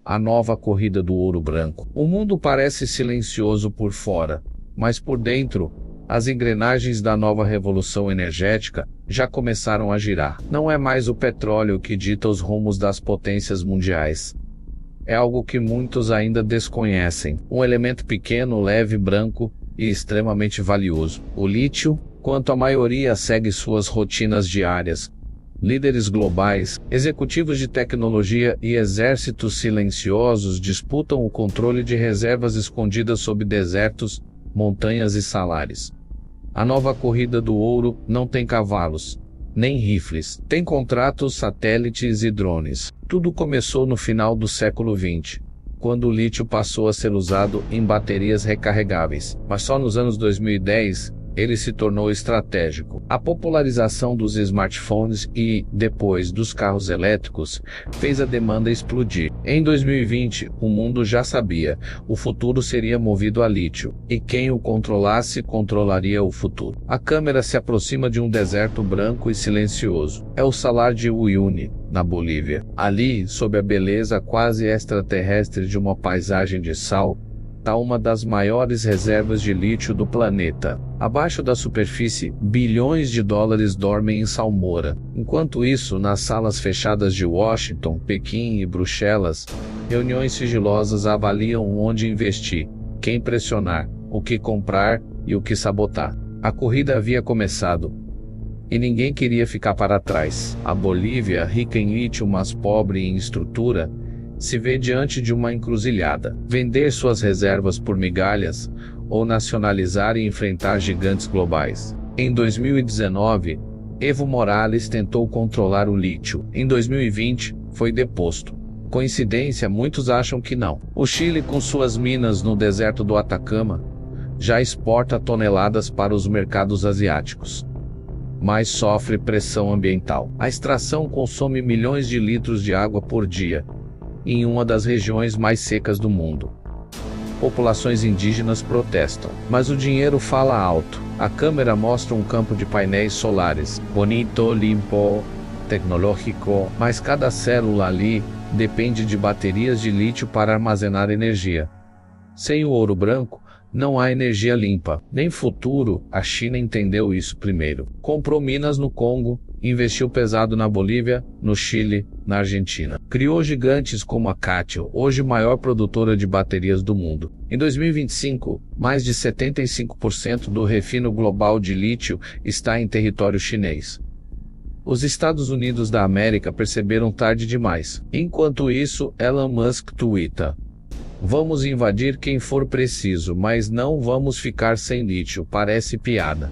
a nova corrida do ouro branco. O mundo parece silencioso por fora, mas por dentro, as engrenagens da nova revolução energética já começaram a girar. Não é mais o petróleo que dita os rumos das potências mundiais. É algo que muitos ainda desconhecem. Um elemento pequeno, leve, branco e extremamente valioso. O lítio, enquanto a maioria segue suas rotinas diárias. Líderes globais, executivos de tecnologia e exércitos silenciosos disputam o controle de reservas escondidas sob desertos, montanhas e salares. A nova corrida do ouro não tem cavalos, nem rifles, tem contratos, satélites e drones. Tudo começou no final do século XX, quando o lítio passou a ser usado em baterias recarregáveis, mas só nos anos 2010, ele se tornou estratégico. A popularização dos smartphones e, depois, dos carros elétricos, fez a demanda explodir. Em 2020, o mundo já sabia, o futuro seria movido a lítio, e quem o controlasse controlaria o futuro. A câmera se aproxima de um deserto branco e silencioso. É o Salar de Uyuni, na Bolívia. Ali, sob a beleza quase extraterrestre de uma paisagem de sal, está uma das maiores reservas de lítio do planeta. Abaixo da superfície, bilhões de dólares dormem em salmoura. Enquanto isso, nas salas fechadas de Washington, Pequim e Bruxelas, reuniões sigilosas avaliam onde investir, quem pressionar, o que comprar e o que sabotar. A corrida havia começado, e ninguém queria ficar para trás. A Bolívia, rica em lítio mas pobre em estrutura, se vê diante de uma encruzilhada: vender suas reservas por migalhas, ou nacionalizar e enfrentar gigantes globais. Em 2019, Evo Morales tentou controlar o lítio. Em 2020, foi deposto. Coincidência? Muitos acham que não. O Chile, com suas minas no deserto do Atacama, já exporta toneladas para os mercados asiáticos, mas sofre pressão ambiental. A extração consome milhões de litros de água por dia, em uma das regiões mais secas do mundo. Populações indígenas protestam, mas o dinheiro fala alto. A câmera mostra um campo de painéis solares, bonito, limpo, tecnológico, mas cada célula ali depende de baterias de lítio para armazenar energia. Sem o ouro branco, não há energia limpa, nem futuro. A China entendeu isso primeiro. Comprou minas no Congo, investiu pesado na Bolívia, no Chile, na Argentina. Criou gigantes como a Cátil, hoje maior produtora de baterias do mundo. Em 2025, mais de 75% do refino global de lítio está em território chinês. Os Estados Unidos da América perceberam tarde demais. Enquanto isso, Elon Musk tuita: "Vamos invadir quem for preciso, mas não vamos ficar sem lítio." Parece piada,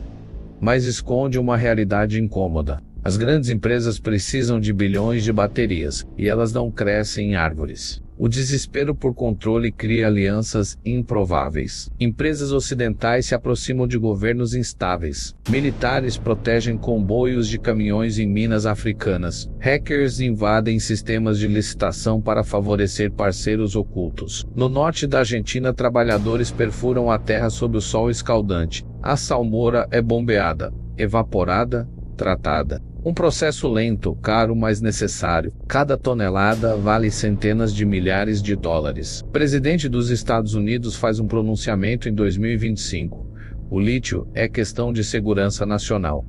mas esconde uma realidade incômoda. As grandes empresas precisam de bilhões de baterias, e elas não crescem em árvores. O desespero por controle cria alianças improváveis. Empresas ocidentais se aproximam de governos instáveis. Militares protegem comboios de caminhões em minas africanas. Hackers invadem sistemas de licitação para favorecer parceiros ocultos. No norte da Argentina, trabalhadores perfuram a terra sob o sol escaldante. A salmoura é bombeada, evaporada, tratada. Um processo lento, caro, mas necessário. Cada tonelada vale centenas de milhares de dólares. O presidente dos Estados Unidos faz um pronunciamento em 2025. O lítio é questão de segurança nacional.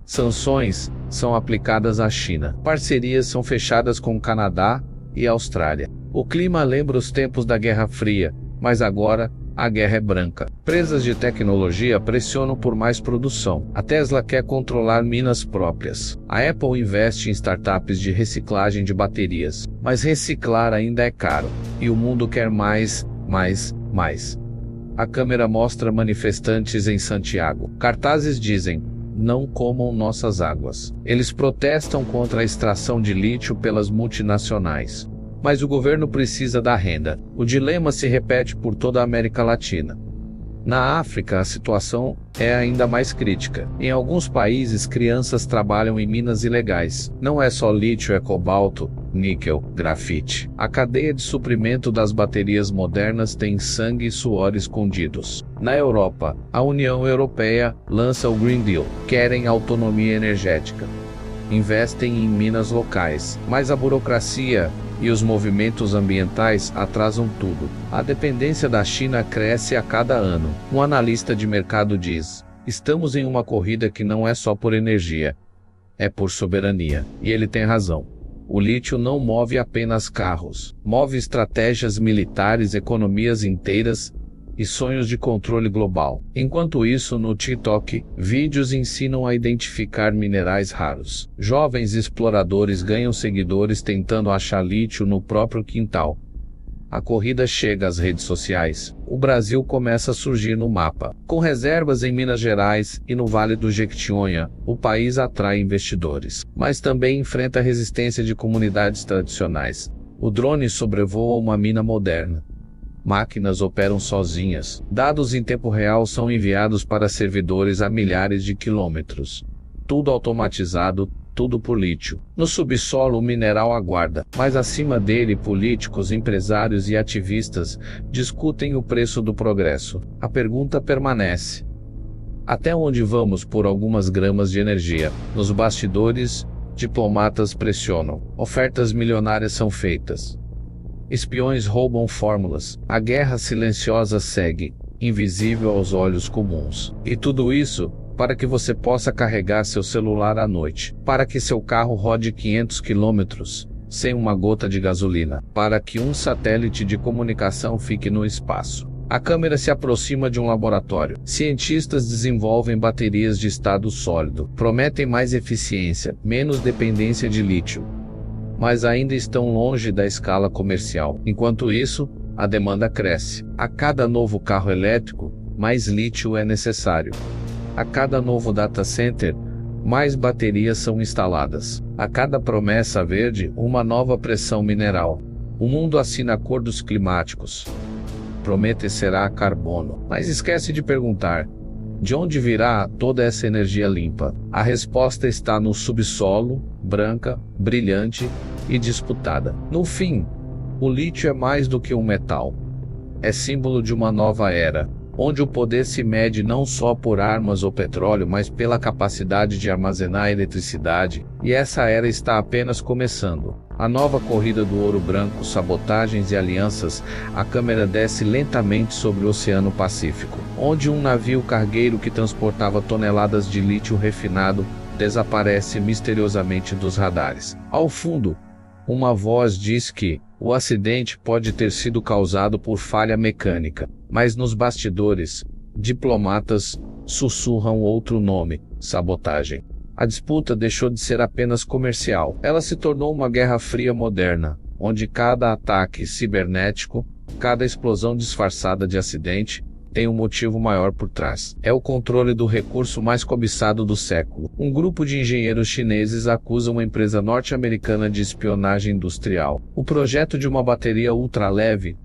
Sanções são aplicadas à China. Parcerias são fechadas com o Canadá e a Austrália. O clima lembra os tempos da Guerra Fria, mas agora a guerra é branca. Empresas de tecnologia pressionam por mais produção. A Tesla quer controlar minas próprias. A Apple investe em startups de reciclagem de baterias. Mas reciclar ainda é caro. E o mundo quer mais, mais, mais. A câmera mostra manifestantes em Santiago. Cartazes dizem: "Não comam nossas águas." Eles protestam contra a extração de lítio pelas multinacionais. Mas o governo precisa da renda. O dilema se repete por toda a América Latina. Na África, a situação é ainda mais crítica. Em alguns países, crianças trabalham em minas ilegais. Não é só lítio, é cobalto, níquel, grafite. A cadeia de suprimento das baterias modernas tem sangue e suor escondidos. Na Europa, a União Europeia lança o Green Deal. Querem autonomia energética. Investem em minas locais, mas a burocracia e os movimentos ambientais atrasam tudo. A dependência da China cresce a cada ano. Um analista de mercado diz: estamos em uma corrida que não é só por energia, é por soberania. E ele tem razão. O lítio não move apenas carros, move estratégias militares, economias inteiras e sonhos de controle global. Enquanto isso, no TikTok, vídeos ensinam a identificar minerais raros. Jovens exploradores ganham seguidores tentando achar lítio no próprio quintal. A corrida chega às redes sociais. O Brasil começa a surgir no mapa. Com reservas em Minas Gerais e no Vale do Jequitinhonha, o país atrai investidores, mas também enfrenta a resistência de comunidades tradicionais. O drone sobrevoa uma mina moderna. Máquinas operam sozinhas. Dados em tempo real são enviados para servidores a milhares de quilômetros. Tudo automatizado, tudo por lítio. No subsolo o mineral aguarda, mas acima dele políticos, empresários e ativistas discutem o preço do progresso. A pergunta permanece: até onde vamos por algumas gramas de energia? Nos bastidores, diplomatas pressionam. Ofertas milionárias são feitas. Espiões roubam fórmulas. A guerra silenciosa segue, invisível aos olhos comuns. E tudo isso para que você possa carregar seu celular à noite, para que seu carro rode 500 quilômetros sem uma gota de gasolina, para que um satélite de comunicação fique no espaço. A câmera se aproxima de um laboratório. Cientistas desenvolvem baterias de estado sólido, prometem mais eficiência, menos dependência de lítio, mas ainda estão longe da escala comercial. Enquanto isso, a demanda cresce. A cada novo carro elétrico, mais lítio é necessário. A cada novo data center, mais baterias são instaladas. A cada promessa verde, uma nova pressão mineral. O mundo assina acordos climáticos. Prometerá carbono. Mas esquece de perguntar: de onde virá toda essa energia limpa? A resposta está no subsolo, branca, brilhante e disputada. No fim, o lítio é mais do que um metal. É símbolo de uma nova era, onde o poder se mede não só por armas ou petróleo, mas pela capacidade de armazenar eletricidade, e essa era está apenas começando. A nova corrida do ouro branco, sabotagens e alianças. A câmera desce lentamente sobre o Oceano Pacífico, onde um navio cargueiro que transportava toneladas de lítio refinado desaparece misteriosamente dos radares. Ao fundo, uma voz diz que o acidente pode ter sido causado por falha mecânica, mas nos bastidores, diplomatas sussurram outro nome: sabotagem. A disputa deixou de ser apenas comercial. Ela se tornou uma guerra fria moderna, onde cada ataque cibernético, cada explosão disfarçada de acidente, tem um motivo maior por trás. É o controle do recurso mais cobiçado do século. Um grupo de engenheiros chineses acusa uma empresa norte-americana de espionagem industrial. O projeto de uma bateria ultraleve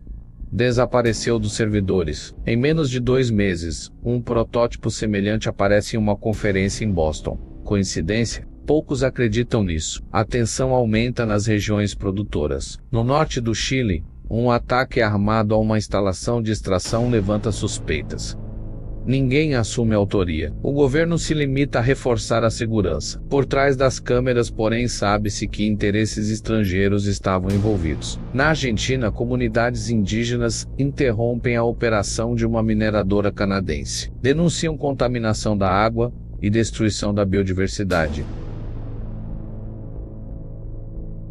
desapareceu dos servidores. Em menos de 2 meses, um protótipo semelhante aparece em uma conferência em Boston. Coincidência? Poucos acreditam nisso. A tensão aumenta nas regiões produtoras. No norte do Chile, um ataque armado a uma instalação de extração levanta suspeitas. Ninguém assume a autoria. O governo se limita a reforçar a segurança. Por trás das câmeras, porém, sabe-se que interesses estrangeiros estavam envolvidos. Na Argentina, comunidades indígenas interrompem a operação de uma mineradora canadense. Denunciam contaminação da água e destruição da biodiversidade.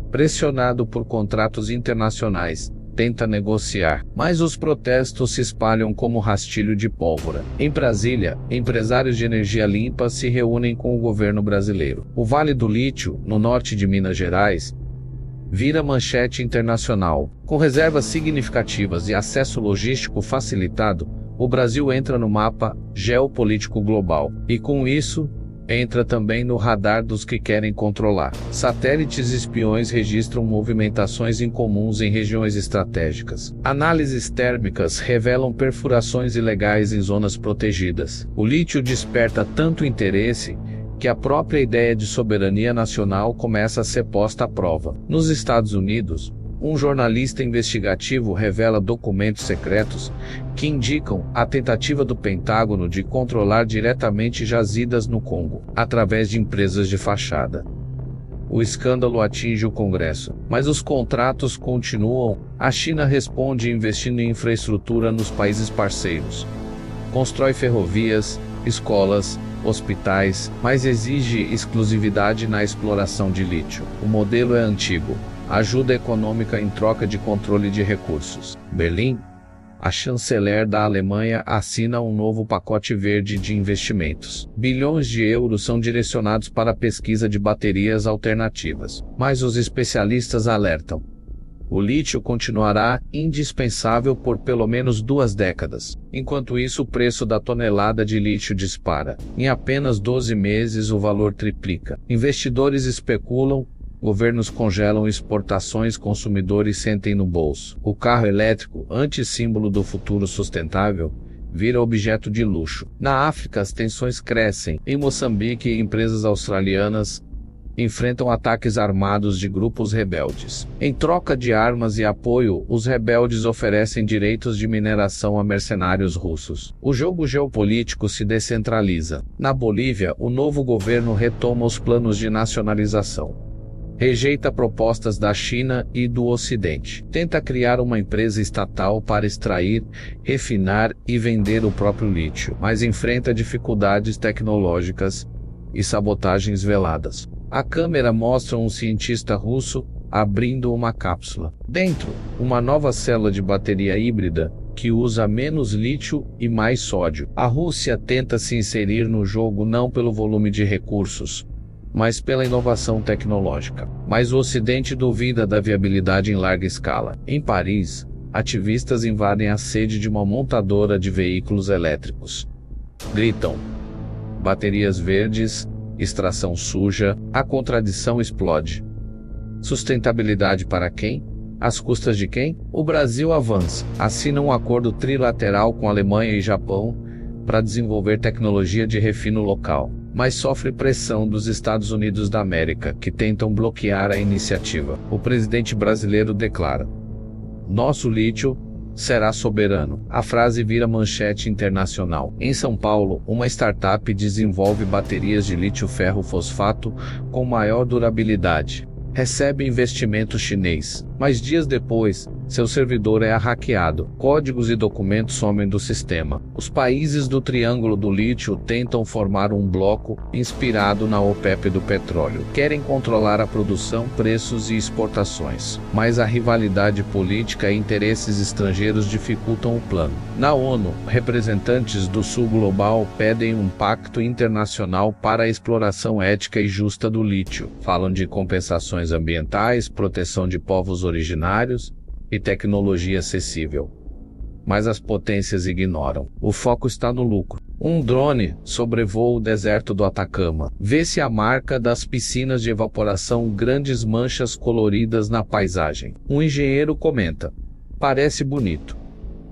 Pressionado por contratos internacionais, tenta negociar, mas os protestos se espalham como rastilho de pólvora. Em Brasília, empresários de energia limpa se reúnem com o governo brasileiro. O Vale do Lítio, no norte de Minas Gerais, vira manchete internacional. Com reservas significativas e acesso logístico facilitado, o Brasil entra no mapa geopolítico global. E com isso, entra também no radar dos que querem controlar. Satélites espiões registram movimentações incomuns em regiões estratégicas. Análises térmicas revelam perfurações ilegais em zonas protegidas. O lítio desperta tanto interesse que a própria ideia de soberania nacional começa a ser posta à prova. Nos Estados Unidos, um jornalista investigativo revela documentos secretos que indicam a tentativa do Pentágono de controlar diretamente jazidas no Congo, através de empresas de fachada. o escândalo atinge o Congresso, mas os contratos continuam. A China responde investindo em infraestrutura nos países parceiros. Constrói ferrovias, escolas, hospitais, mas exige exclusividade na exploração de lítio. O modelo é antigo. Ajuda econômica em troca de controle de recursos. Berlim. A chanceler da Alemanha assina um novo pacote verde de investimentos. Bilhões de euros são direcionados para a pesquisa de baterias alternativas. Mas os especialistas alertam: o lítio continuará indispensável por pelo menos 2 décadas. Enquanto isso, o preço da tonelada de lítio dispara. Em apenas 12 meses, o valor triplica. Investidores especulam. Governos congelam exportações, consumidores sentem no bolso. O carro elétrico, antissímbolo do futuro sustentável, vira objeto de luxo. Na África, as tensões crescem. Em Moçambique, empresas australianas enfrentam ataques armados de grupos rebeldes. Em troca de armas e apoio, os rebeldes oferecem direitos de mineração a mercenários russos. O jogo geopolítico se descentraliza. Na Bolívia, o novo governo retoma os planos de nacionalização. Rejeita propostas da China e do Ocidente. Tenta criar uma empresa estatal para extrair, refinar e vender o próprio lítio, mas enfrenta dificuldades tecnológicas e sabotagens veladas. A câmera mostra um cientista russo abrindo uma cápsula. Dentro, uma nova célula de bateria híbrida que usa menos lítio e mais sódio. A Rússia tenta se inserir no jogo não pelo volume de recursos, mas pela inovação tecnológica. Mas o Ocidente duvida da viabilidade em larga escala. Em Paris, ativistas invadem a sede de uma montadora de veículos elétricos. Gritam: baterias verdes, extração suja, a contradição explode. Sustentabilidade para quem? Às custas de quem? O Brasil avança. Assina um acordo trilateral com Alemanha e Japão para desenvolver tecnologia de refino local, mas sofre pressão dos Estados Unidos da América, que tentam bloquear a iniciativa. O presidente brasileiro declara: nosso lítio será soberano. A frase vira manchete internacional. Em São Paulo, uma startup desenvolve baterias de lítio-ferro-fosfato com maior durabilidade. Recebe investimento chinês, mas dias depois, seu servidor é hackeado. Códigos e documentos somem do sistema. Os países do Triângulo do Lítio tentam formar um bloco inspirado na OPEP do petróleo. Querem controlar a produção, preços e exportações, mas a rivalidade política e interesses estrangeiros dificultam o plano. Na ONU, representantes do Sul Global pedem um pacto internacional para a exploração ética e justa do lítio. Falam de compensações ambientais, proteção de povos originários e tecnologia acessível. Mas as potências ignoram. O foco está no lucro. Um drone sobrevoa o deserto do Atacama. Vê-se a marca das piscinas de evaporação, grandes manchas coloridas na paisagem. Um engenheiro comenta: parece bonito,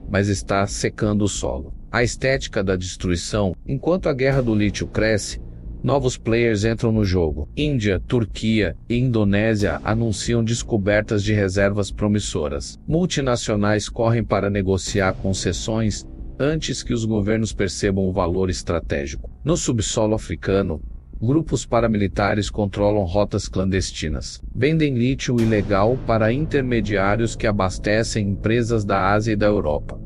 mas está secando o solo. A estética da destruição. Enquanto a guerra do lítio cresce, novos players entram no jogo. Índia, Turquia e Indonésia anunciam descobertas de reservas promissoras. Multinacionais correm para negociar concessões antes que os governos percebam o valor estratégico. No subsolo africano, grupos paramilitares controlam rotas clandestinas. Vendem lítio ilegal para intermediários que abastecem empresas da Ásia e da Europa.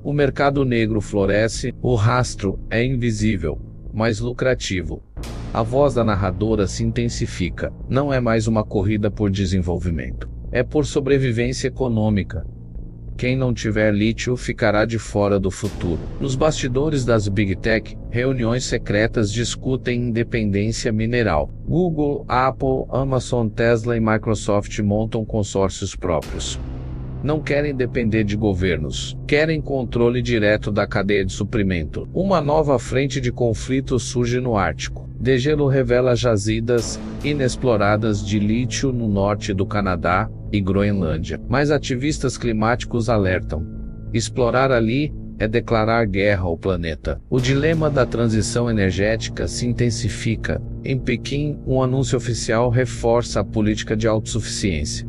O mercado negro floresce, o rastro é invisível, mais lucrativo. A voz da narradora se intensifica. Não é mais uma corrida por desenvolvimento. É por sobrevivência econômica. Quem não tiver lítio ficará de fora do futuro. Nos bastidores das Big Tech, reuniões secretas discutem independência mineral. Google, Apple, Amazon, Tesla e Microsoft montam consórcios próprios. Não querem depender de governos, querem controle direto da cadeia de suprimento. Uma nova frente de conflito surge no Ártico. Degelo revela jazidas inexploradas de lítio no norte do Canadá e Groenlândia. Mas ativistas climáticos alertam: explorar ali é declarar guerra ao planeta. O dilema da transição energética se intensifica. Em Pequim, um anúncio oficial reforça a política de autossuficiência.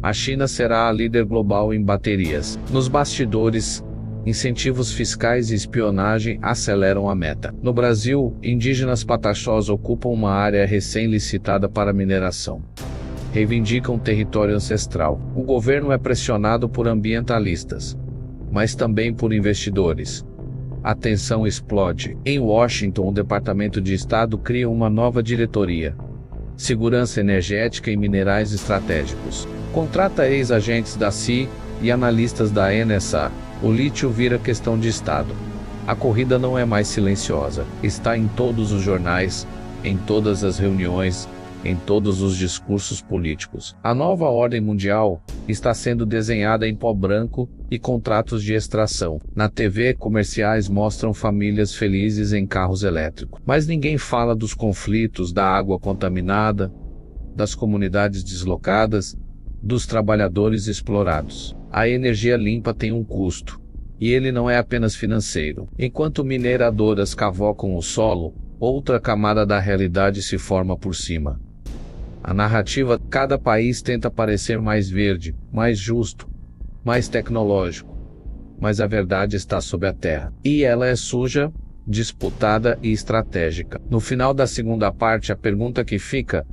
A China será a líder global em baterias. Nos bastidores, Incentivos fiscais e espionagem aceleram a meta. No Brasil, indígenas pataxós ocupam uma área recém-licitada para mineração. Reivindicam território ancestral. O governo é pressionado por ambientalistas, mas também por investidores. A tensão explode. Em Washington, o Departamento de Estado cria uma nova diretoria: Segurança Energética e Minerais Estratégicos. Contrata ex-agentes da CIA e analistas da NSA. O lítio vira questão de Estado. A corrida não é mais silenciosa. Está em todos os jornais, em todas as reuniões, em todos os discursos políticos. A nova ordem mundial está sendo desenhada em pó branco e contratos de extração. Na TV, comerciais mostram famílias felizes em carros elétricos. Mas ninguém fala dos conflitos, da água contaminada, das comunidades deslocadas, dos trabalhadores explorados. A energia limpa tem um custo, e ele não é apenas financeiro. Enquanto mineradoras cavocam o solo, outra camada da realidade se forma por cima. A narrativa: cada país tenta parecer mais verde, mais justo, mais tecnológico. Mas a verdade está sob a terra. E ela é suja, disputada e estratégica. No final da segunda parte, a pergunta que fica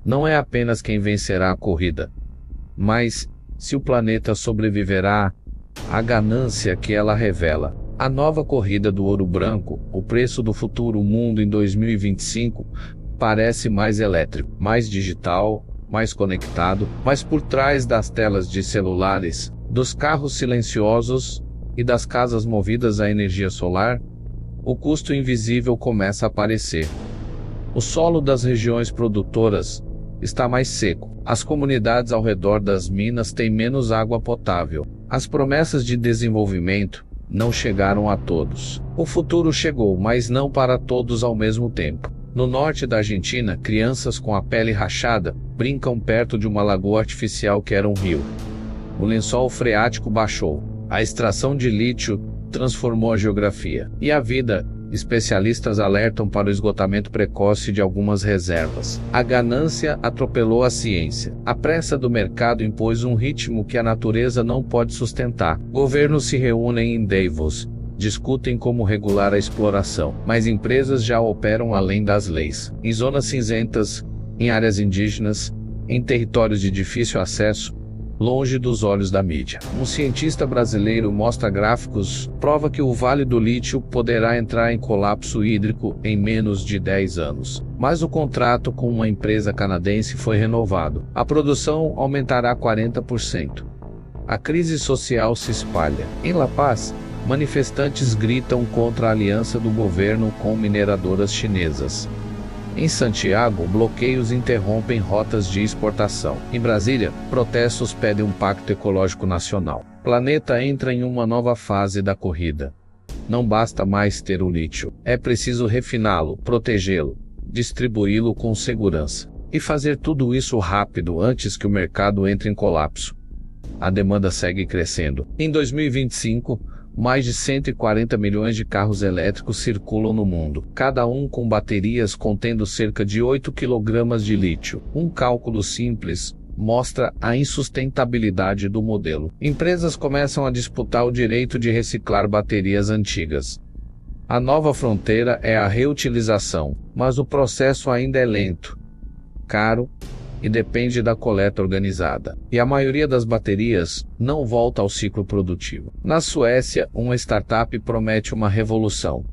não é apenas quem vencerá a corrida, mas se o planeta sobreviverá à ganância que ela revela. A nova corrida do ouro branco, o preço do futuro mundo em 2025, parece mais elétrico, mais digital, mais conectado, mas por trás das telas de celulares, dos carros silenciosos e das casas movidas à energia solar, o custo invisível começa a aparecer. O solo das regiões produtoras está mais seco. As comunidades ao redor das minas têm menos água potável. As promessas de desenvolvimento não chegaram a todos. O futuro chegou, mas não para todos ao mesmo tempo. No norte da Argentina, crianças com a pele rachada brincam perto de uma lagoa artificial que era um rio. O lençol freático baixou. A extração de lítio transformou a geografia e a vida. Especialistas alertam para o esgotamento precoce de algumas reservas. A ganância atropelou a ciência. A pressa do mercado impôs um ritmo que a natureza não pode sustentar. Governos se reúnem em Davos, discutem como regular a exploração, mas empresas já operam além das leis. Em zonas cinzentas, em áreas indígenas, em territórios de difícil acesso, longe dos olhos da mídia. Um cientista brasileiro mostra gráficos, prova que o Vale do Lítio poderá entrar em colapso hídrico em menos de 10 anos. Mas o contrato com uma empresa canadense foi renovado. A produção aumentará 40%. A crise social se espalha. Em La Paz, manifestantes gritam contra a aliança do governo com mineradoras chinesas. Em Santiago, bloqueios interrompem rotas de exportação. Em Brasília, protestos pedem um pacto ecológico nacional. O planeta entra em uma nova fase da corrida. Não basta mais ter o lítio. É preciso refiná-lo, protegê-lo, distribuí-lo com segurança. E fazer tudo isso rápido antes que o mercado entre em colapso. A demanda segue crescendo. Em 2025, mais de 140 milhões de carros elétricos circulam no mundo, cada um com baterias contendo cerca de 8 kg de lítio. Um cálculo simples mostra a insustentabilidade do modelo. Empresas começam a disputar o direito de reciclar baterias antigas. A nova fronteira é a reutilização, mas o processo ainda é lento, caro e depende da coleta organizada. E a maioria das baterias não volta ao ciclo produtivo. Na Suécia, uma startup promete uma revolução.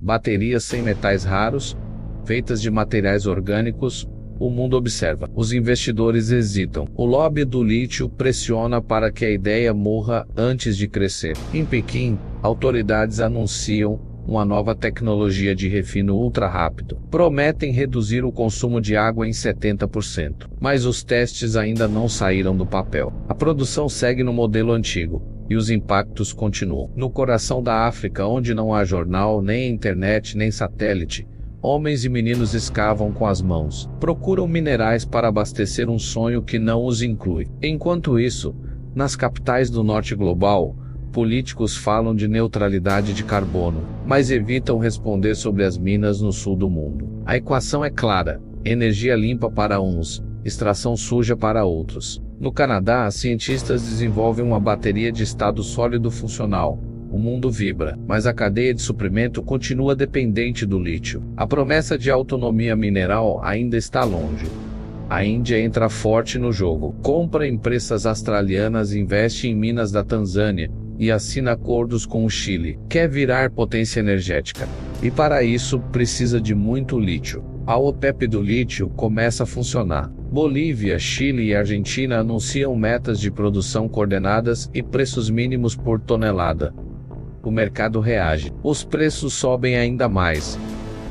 Baterias sem metais raros, feitas de materiais orgânicos. O mundo observa. Os investidores hesitam. O lobby do lítio pressiona para que a ideia morra antes de crescer. Em Pequim, autoridades anunciam uma nova tecnologia de refino ultra rápido. Prometem reduzir o consumo de água em 70%. Mas os testes ainda não saíram do papel. A produção segue no modelo antigo. E os impactos continuam. No coração da África, onde não há jornal, nem internet, nem satélite, homens e meninos escavam com as mãos. Procuram minerais para abastecer um sonho que não os inclui. Enquanto isso, nas capitais do norte global, políticos falam de neutralidade de carbono, mas evitam responder sobre as minas no sul do mundo. A equação é clara: energia limpa para uns, extração suja para outros. No Canadá, cientistas desenvolvem uma bateria de estado sólido funcional, O mundo vibra, mas a cadeia de suprimento continua dependente do lítio. A promessa de autonomia mineral ainda está longe. A Índia entra forte no jogo, compra empresas australianas, investe em minas da Tanzânia e assina acordos com o Chile. Quer virar potência energética. E para isso precisa de muito lítio. A OPEP do lítio começa a funcionar. Bolívia, Chile e Argentina anunciam metas de produção coordenadas e preços mínimos por tonelada. O mercado reage. Os preços sobem ainda mais.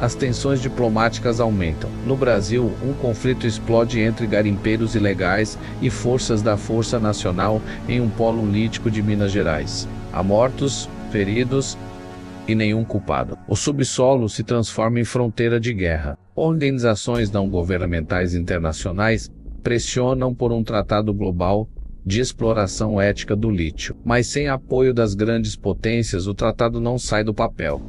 As tensões diplomáticas aumentam. No Brasil, um conflito explode entre garimpeiros ilegais e forças da Força Nacional em um polo lítico de Minas Gerais. Há mortos, feridos e nenhum culpado. O subsolo se transforma em fronteira de guerra. Organizações não governamentais internacionais pressionam por um tratado global de exploração ética do lítio. Mas sem apoio das grandes potências, o tratado não sai do papel.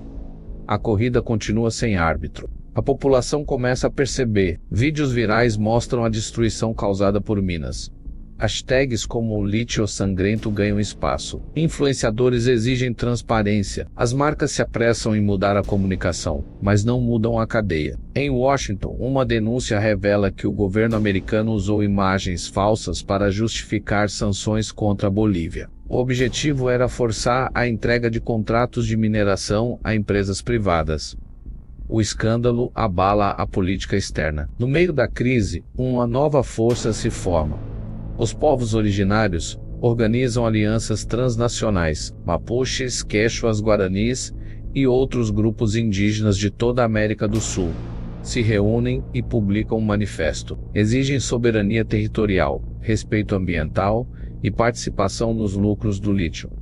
A corrida continua sem árbitro. A população começa a perceber. Vídeos virais mostram a destruição causada por minas. Hashtags como o lítio sangrento ganham espaço. Influenciadores exigem transparência. As marcas se apressam em mudar a comunicação, mas não mudam a cadeia. Em Washington, uma denúncia revela que o governo americano usou imagens falsas para justificar sanções contra a Bolívia. O objetivo era forçar a entrega de contratos de mineração a empresas privadas. O escândalo abala a política externa. No meio da crise, uma nova força se forma. Os povos originários organizam alianças transnacionais. Mapuches, Quechuas, Guaranis e outros grupos indígenas de toda a América do Sul se reúnem e publicam um manifesto. Exigem soberania territorial, respeito ambiental e participação nos lucros do lítio.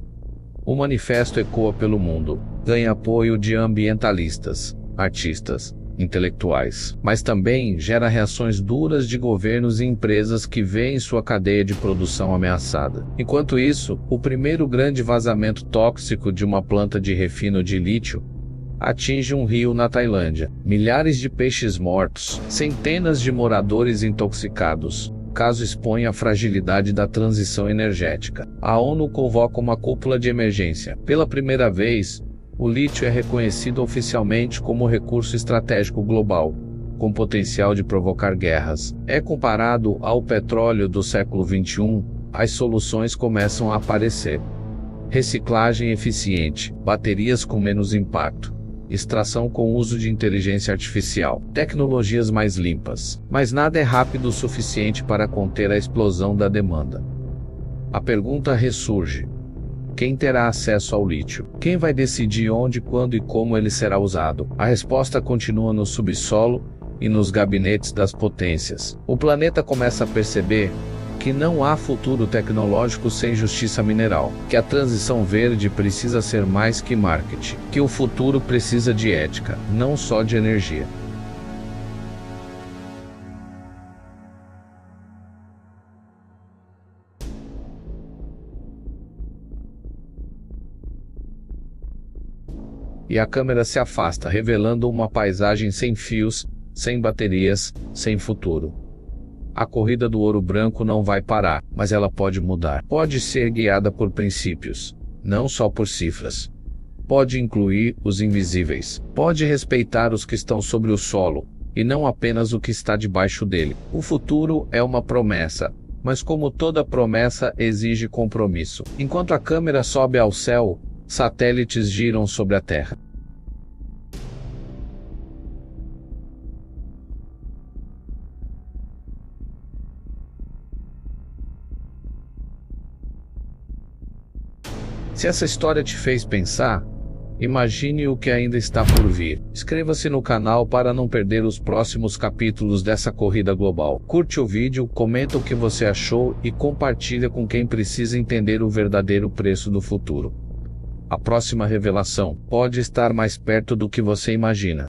O manifesto ecoa pelo mundo, ganha apoio de ambientalistas, artistas, intelectuais, mas também gera reações duras de governos e empresas que veem sua cadeia de produção ameaçada. Enquanto isso, o primeiro grande vazamento tóxico de uma planta de refino de lítio atinge um rio na Tailândia. Milhares de peixes mortos, centenas de moradores intoxicados. O caso expõe a fragilidade da transição energética. A ONU convoca uma cúpula de emergência. Pela primeira vez, o lítio é reconhecido oficialmente como recurso estratégico global, com potencial de provocar guerras. É comparado ao petróleo do século XXI, as soluções começam a aparecer. Reciclagem eficiente, baterias com menos impacto, extração com uso de inteligência artificial, tecnologias mais limpas. Mas nada é rápido o suficiente para conter a explosão da demanda. A pergunta ressurge. Quem terá acesso ao lítio? Quem vai decidir onde, quando e como ele será usado? A resposta continua no subsolo e nos gabinetes das potências. O planeta começa a perceber que não há futuro tecnológico sem justiça mineral, que a transição verde precisa ser mais que marketing, que o futuro precisa de ética, não só de energia. E a câmera se afasta, revelando uma paisagem sem fios, sem baterias, sem futuro. A corrida do ouro branco não vai parar, mas ela pode mudar. Pode ser guiada por princípios, não só por cifras. Pode incluir os invisíveis. Pode respeitar os que estão sobre o solo, e não apenas o que está debaixo dele. O futuro é uma promessa, mas como toda promessa exige compromisso. Enquanto a câmera sobe ao céu, satélites giram sobre a Terra. Se essa história te fez pensar, imagine o que ainda está por vir. Inscreva-se no canal para não perder os próximos capítulos dessa corrida global. Curte o vídeo, comenta o que você achou e compartilha com quem precisa entender o verdadeiro preço do futuro. A próxima revelação pode estar mais perto do que você imagina.